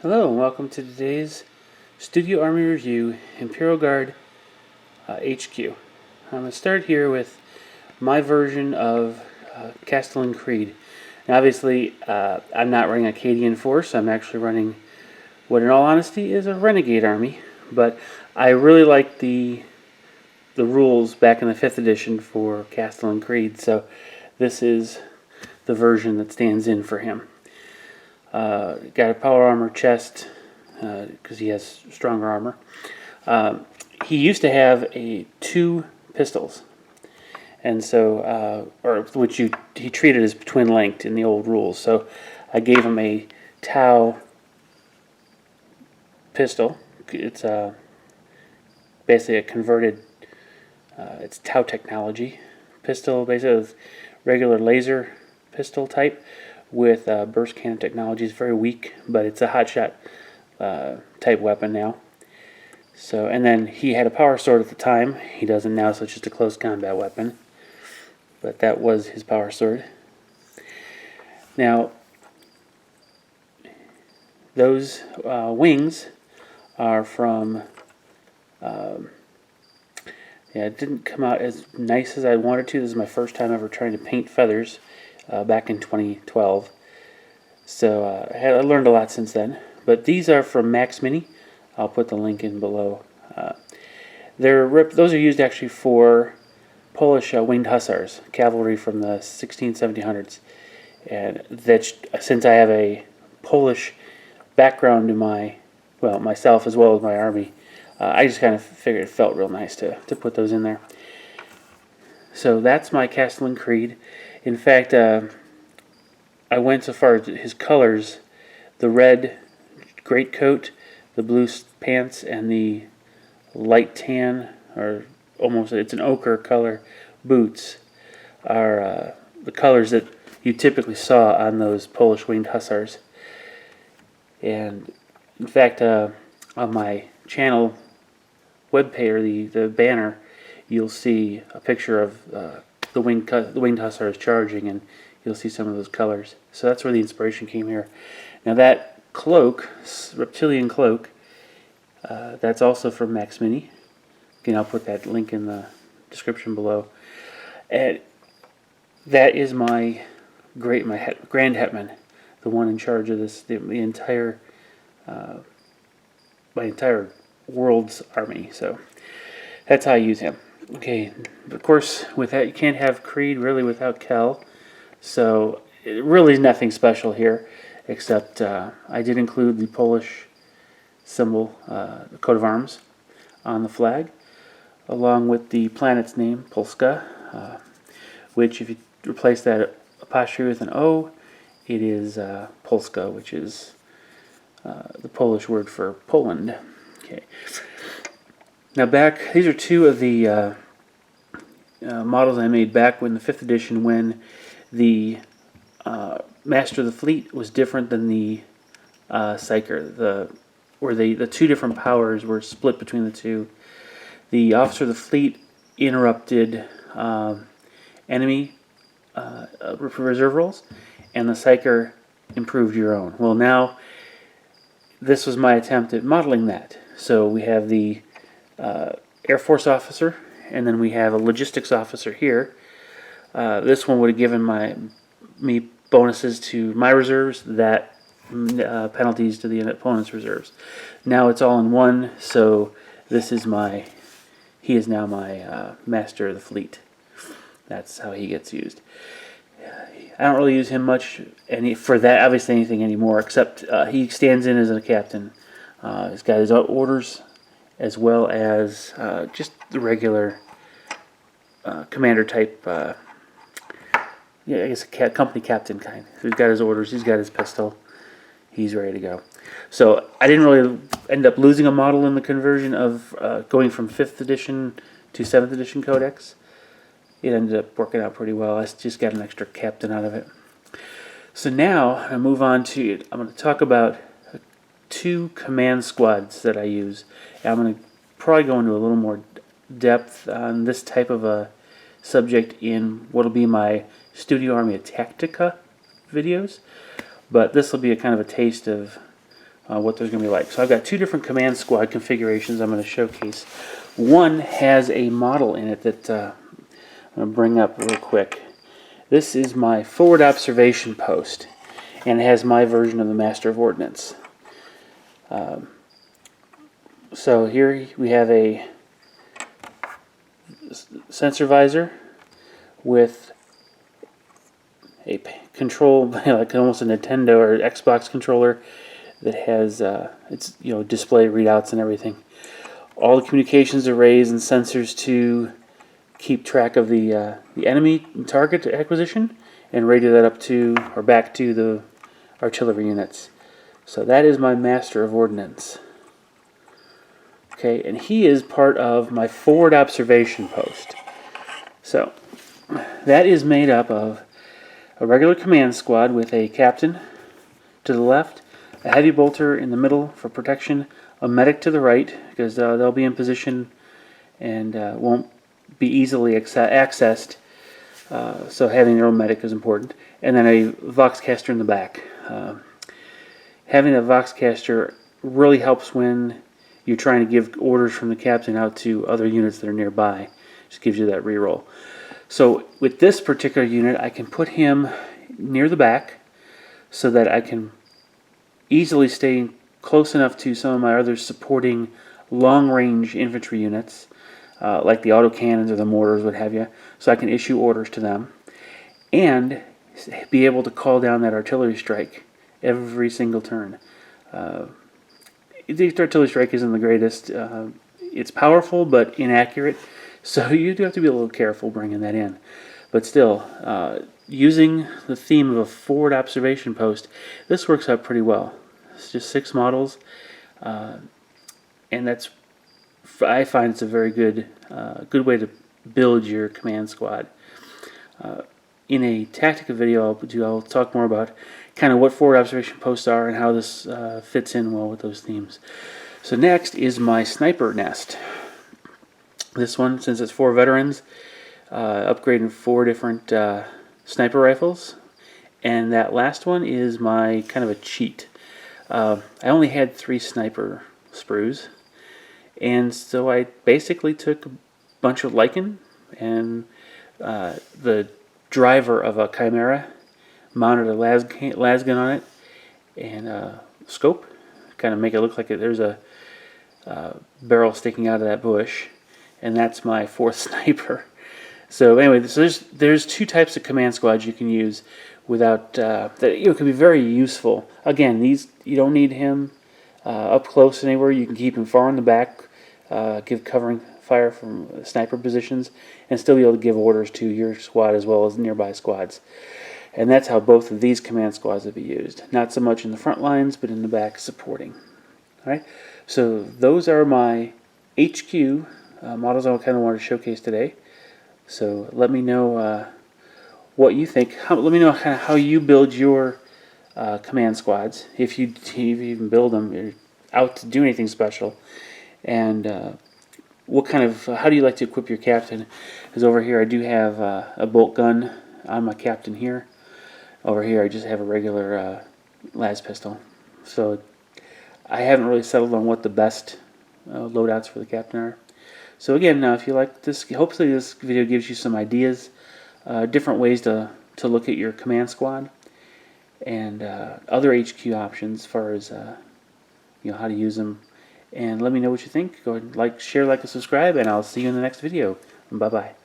Hello and welcome to today's Studio Army Review Imperial Guard HQ. I'm going to start here with my version of Castellan Creed. Now obviously I'm not running a Acadian force, I'm actually running what in all honesty is a Renegade army, but I really like the rules back in the 5th edition for Castellan Creed, so this is the version that stands in for him. Got a power armor chest because he has stronger armor. He used to have two pistols, and so he treated as twin linked in the old rules. So I gave him a Tau pistol. It's basically a converted. It's Tau technology pistol, basically with regular laser pistol type with burst cannon technology. Is very weak, but it's a hotshot type weapon now. So, and then he had a power sword at the time. He doesn't now, so it's just a close combat weapon. But that was his power sword. Now, those wings are from. Yeah, it didn't come out as nice as I wanted to. This is my first time ever trying to paint feathers. Back in 2012. So I learned a lot since then. But these are from Max Mini. I'll put the link in below. Those are used actually for Polish winged hussars, cavalry from the 1600s, 1700s. And that, since I have a Polish background in myself as well as my army, I just kind of figured it felt real nice to put those in there. So that's my Castellan Creed. In fact, I went so far as his colors: the red greatcoat, the blue pants, and the light tan, or almost it's an ochre color boots, are the colors that you typically saw on those Polish winged hussars. And in fact, on my channel webpage, or the banner, you'll see a picture of the winged hussars charging, and you'll see some of those colors. So that's where the inspiration came here. Now that cloak, reptilian cloak, that's also from Max Mini. Again, I'll put that link in the description below. And that is my Grand Hetman, the one in charge of this, my entire world's army. So that's how I use him. Okay, of course, with that, you can't have Creed really without Kel. So it really is nothing special here, except I did include the Polish symbol, the coat of arms, on the flag, along with the planet's name, Polska, which if you replace that apostrophe with an O, it is Polska, which is the Polish word for Poland. Okay. Now these are two of the models I made back in the 5th edition, when the Master of the Fleet was different than the Psyker, where the two different powers were split between the two. The Officer of the Fleet interrupted enemy reserve rolls, and the Psyker improved your own. Well, now this was my attempt at modeling that. So we have the Air Force officer, and then we have a logistics officer here. This one would have given me bonuses to my reserves, that penalties to the opponent's reserves. Now it's all in one, so he is now my Master of the Fleet. That's how he gets used. I don't really use him much for that, obviously, anything anymore, except he stands in as a captain. He's got his orders, as well as just the regular commander type, I guess company captain kind. So he's got his orders, he's got his pistol, he's ready to go. So I didn't really end up losing a model in the conversion of going from 5th edition to 7th edition codex. It ended up working out pretty well. I just got an extra captain out of it. So now I move on to, I'm going to talk about two command squads that I use. And I'm going to probably go into a little more depth on this type of a subject in what will be my Studio Army Tactica videos. But this will be a kind of a taste of what there's going to be like. So I've got two different command squad configurations I'm going to showcase. One has a model in it that I'm going to bring up real quick. This is my forward observation post, and it has my version of the Master of Ordnance. So here we have a sensor visor with a control, like almost a Nintendo or Xbox controller that has its display readouts and everything. All the communications arrays and sensors to keep track of the enemy target acquisition and radio that up to or back to the artillery units. So that is my Master of Ordnance. Okay, and he is part of my forward observation post. So that is made up of a regular command squad with a captain to the left, a heavy bolter in the middle for protection, a medic to the right because they'll be in position and won't be easily accessed, so having their own medic is important, and then a voxcaster in the back. Having a voxcaster really helps when you're trying to give orders from the captain out to other units that are nearby. Just gives you that reroll. So with this particular unit, I can put him near the back so that I can easily stay close enough to some of my other supporting long-range infantry units, like the autocannons or the mortars, what have you, so I can issue orders to them and be able to call down that artillery strike every single turn. The artillery strike isn't the greatest. It's powerful but inaccurate, so you do have to be a little careful bringing that in. But still, using the theme of a forward observation post, this works out pretty well. It's just 6 models, and I find it's a very good way to build your command squad. In a tactical video I'll talk more about kind of what forward observation posts are and how this fits in well with those themes. So next is my sniper nest. This one, since it's 4 veterans, upgrading 4 different sniper rifles, and that last one is my kind of a cheat. I only had 3 sniper sprues, and so I basically took a bunch of lichen and the driver of a Chimera, mounted a las gun on it, and a scope, kind of make it look like there's a barrel sticking out of that bush, and that's my 4th sniper. So anyway, so there's 2 types of command squads you can use without that can be very useful. Again, these you don't need him up close anywhere. You can keep him far in the back, give covering fire from sniper positions, and still be able to give orders to your squad as well as nearby squads. And that's how both of these command squads will be used. Not so much in the front lines, but in the back supporting. All right. So those are my HQ models I kind of wanted to showcase today. So let me know what you think. Let me know kind of how you build your command squads, if you even build them, you're out to do anything special, and what kind of how do you like to equip your captain? Because over here I do have a bolt gun on my captain here. Over here I just have a regular las pistol. So I haven't really settled on what the best loadouts for the captain are. So again, if you like this, hopefully this video gives you some ideas, different ways to look at your command squad, and other HQ options as far as how to use them. And let me know what you think. Go ahead and share, like, and subscribe, and I'll see you in the next video. Bye bye.